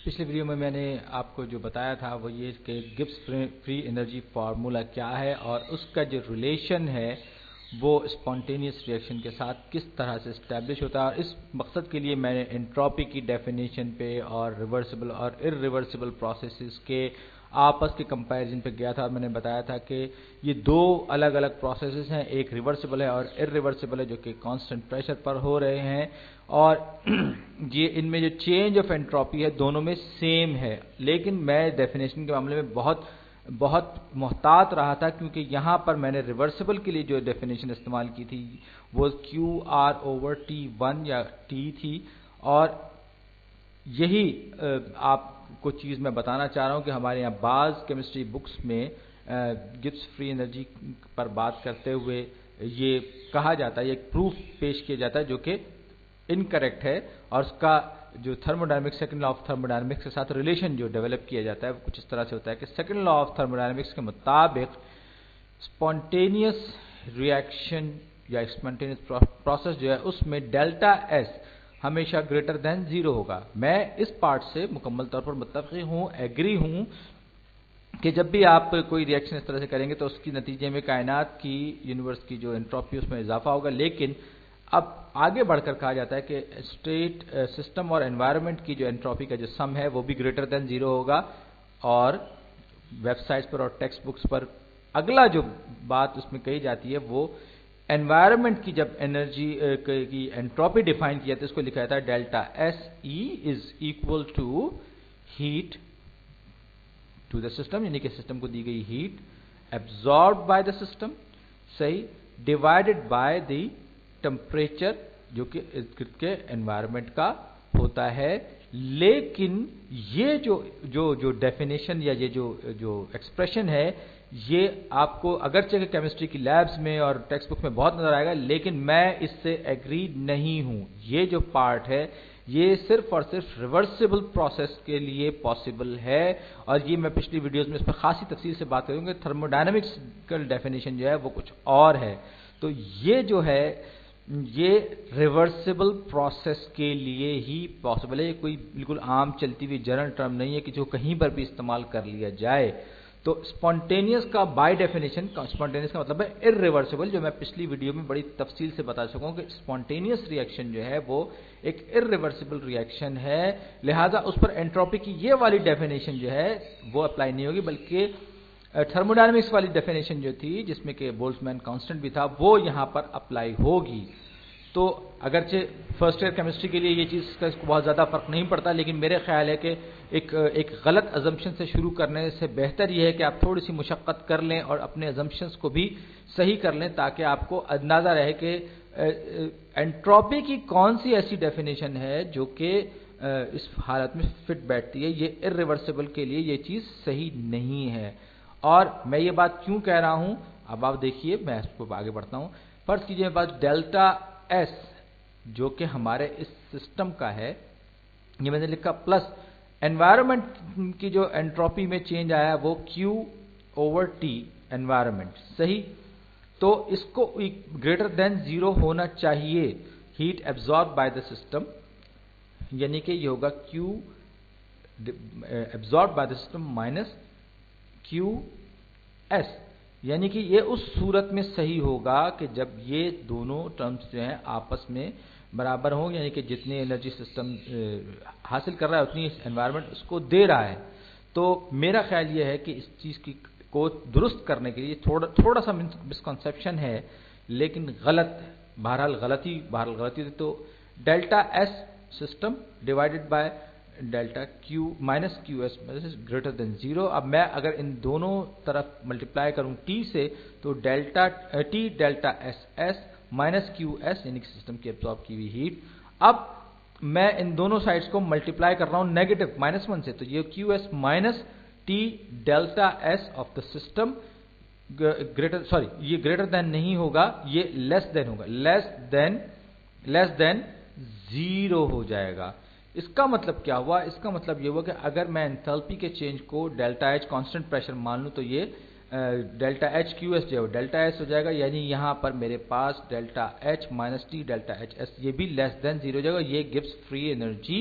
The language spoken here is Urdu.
پچھلی ویڈیو میں نے آپ کو جو بتایا تھا وہ یہ کہ گبس فری انرجی فارمولا کیا ہے اور اس کا جو ریلیشن ہے وہ اسپونٹینیس ریئیکشن کے ساتھ کس طرح سے اسٹیبلش ہوتا ہے، اور اس مقصد کے لیے میں نے انٹروپی کی ڈیفینیشن پہ اور ریورسبل اور ارریورسبل پروسیسز کے آپس کے کمپیریزن پہ گیا تھا، اور میں نے بتایا تھا کہ یہ دو الگ الگ پروسیسز ہیں، ایک ریورسبل ہے اور ارریورسبل ہے جو کہ کانسٹنٹ پریشر پر ہو رہے ہیں، اور یہ ان میں جو چینج آف انٹروپی ہے دونوں میں سیم ہے، لیکن میں ڈیفینیشن کے معاملے میں بہت محتاط رہا تھا، کیونکہ یہاں پر میں نے ریورسبل کے لیے جو ڈیفینیشن استعمال کی تھی وہ QR/T1 یا T تھی، اور یہی آپ کو چیز میں بتانا چاہ رہا ہوں کہ ہمارے یہاں بعض کیمسٹری بکس میں گبس فری انرجی پر بات کرتے ہوئے یہ کہا جاتا ہے، یہ ایک پروف پیش کیا جاتا ہے جو کہ انکریکٹ ہے، اور اس کا جو تھرموڈائنمکس سیکنڈ لا آف تھرموڈائنمکس کے ساتھ ریلیشن جو ڈیولپ کیا جاتا ہے وہ کچھ اس طرح سے ہوتا ہے کہ سیکنڈ لا آف تھرموڈائنمکس کے مطابق اسپونٹینیس ریئیکشن یا اسپونٹینیس پروسیس جو ہے اس میں ڈیلٹا ایس ہمیشہ گریٹر دین 0 ہوگا۔ میں اس پارٹ سے مکمل طور پر متفق ہوں، ایگری ہوں کہ جب بھی آپ کوئی ریئیکشن اس طرح سے کریں گے تو اس کی نتیجے میں کائنات کی یونیورس کی جو انٹروپی اس میں اضافہ ہوگا، لیکن اب آگے بڑھ کر کہا جاتا ہے کہ اسٹیٹ سسٹم اور انوائرمنٹ کی جو انٹروپی کا جو سم ہے وہ بھی گریٹر دین 0 ہوگا، اور ویب سائٹس پر اور ٹیکسٹ بکس پر اگلا جو بات اس میں کہی جاتی ہے وہ انوائرمنٹ کی جب انرجی کی انٹروپی ڈیفائن کی جاتی ہے اس کو لکھا جاتا ہے ڈیلٹا ایس ای is equal to heat to the system, یعنی کہ سسٹم کو دی گئی heat absorbed by the system, صحیح، ڈیوائڈڈ بائی دی ٹمپریچر جو کہ ارد گرد کے انوائرمنٹ کا ہوتا ہے۔ لیکن یہ جو ڈیفینیشن یا یہ جو ایکسپریشن ہے یہ آپ کو اگرچہ کہ کیمسٹری کی لیبز میں اور ٹیکسٹ بک میں بہت نظر آئے گا، لیکن میں اس سے ایگری نہیں ہوں۔ یہ جو پارٹ ہے یہ صرف اور صرف ریورسبل پروسیس کے لیے پاسبل ہے، اور یہ میں پچھلی ویڈیوز میں اس پر خاصی تفصیل سے بات کروں گا۔ تھرموڈائنمکس ڈیفینیشن جو ہے وہ کچھ اور ہے، تو یہ جو ہے یہ ریورسبل پروسیس کے لیے ہی پاسبل ہے، یہ کوئی بالکل عام چلتی ہوئی جنرل ٹرم نہیں ہے کہ جو کہیں پر بھی استعمال کر لیا جائے۔ تو اسپونٹینیس کا بائی ڈیفینیشن اسپونٹینیس کا مطلب ہے ارریورسبل، جو میں پچھلی ویڈیو میں بڑی تفصیل سے بتا سکوں کہ اسپونٹینیس ریئیکشن جو ہے وہ ایک ارریورسبل ریئیکشن ہے، لہذا اس پر انٹروپی کی یہ والی ڈیفینیشن جو ہے وہ اپلائی نہیں ہوگی، بلکہ تھرموڈائنمکس والی ڈیفینیشن جو تھی جس میں کہ بولٹزمین کانسٹنٹ بھی تھا وہ یہاں پر اپلائی ہوگی۔ تو اگرچہ فرسٹ ایئر کیمسٹری کے لیے یہ چیز کا اس کو بہت زیادہ فرق نہیں پڑتا، لیکن میرے خیال ہے کہ ایک غلط ازمپشن سے شروع کرنے سے بہتر یہ ہے کہ آپ تھوڑی سی مشقت کر لیں اور اپنے ازمپشنز کو بھی صحیح کر لیں، تاکہ آپ کو اندازہ رہے کہ انٹروپی کی کون سی ایسی ڈیفینیشن ہے جو کہ اس حالت میں فٹ بیٹھتی ہے۔ یہ ارریورسبل کے لیے یہ چیز صحیح نہیں ہے، اور میں یہ بات کیوں کہہ رہا ہوں اب آپ دیکھیے، میں اس کو آگے بڑھتا ہوں۔ فرض کیجئے میرے پاس ڈیلٹا ایس جو کہ ہمارے اس سسٹم کا ہے، یہ میں نے لکھا پلس انوائرمنٹ کی جو انٹروپی میں چینج آیا وہ Q/T انوائرمنٹ، صحیح، تو اس کو گریٹر دین 0 ہونا چاہیے heat absorb by the system, یعنی کہ یہ ہوگا Q absorb by the system minus QS، یعنی کہ یہ اس صورت میں صحیح ہوگا کہ جب یہ دونوں ٹرمز جو ہیں آپس میں برابر ہوں، یعنی کہ جتنی انرجی سسٹم حاصل کر رہا ہے اتنی انوائرمنٹ اس کو دے رہا ہے۔ تو میرا خیال یہ ہے کہ اس چیز کو درست کرنے کے لیے تھوڑا سا مسکنسیپشن ہے، لیکن غلط، بہرحال غلطی ہوتی، تو delta S system divided by delta Q minus QS greater than 0۔ اب میں اگر ان دونوں طرف ملٹیپلائی کروں T سے تو delta T delta SS minus QS یعنی کہ سسٹم کی ایبزارب کی ہوئی ہیٹ۔ اب میں ان دونوں سائڈز کو ملٹیپلائی کر رہا ہوں نیگیٹو -1 سے، تو یہ QS minus T delta S of the system یہ گریٹر دین نہیں ہوگا، یہ لیس دین ہوگا، لیس دین 0 ہو جائے گا۔ اس کا مطلب کیا ہوا؟ اس کا مطلب یہ ہوا کہ اگر میں انتھیلپی کے چینج کو ڈیلٹا ایچ کانسٹنٹ پریشر مان لوں تو یہ ڈیلٹا ایچ کیو ایس جو ہے ڈیلٹا ایس ہو جائے گا، یعنی یہاں پر میرے پاس delta H minus T delta H S یہ بھی لیس دین 0 ہو جائے گا۔ یہ گبس فری انرجی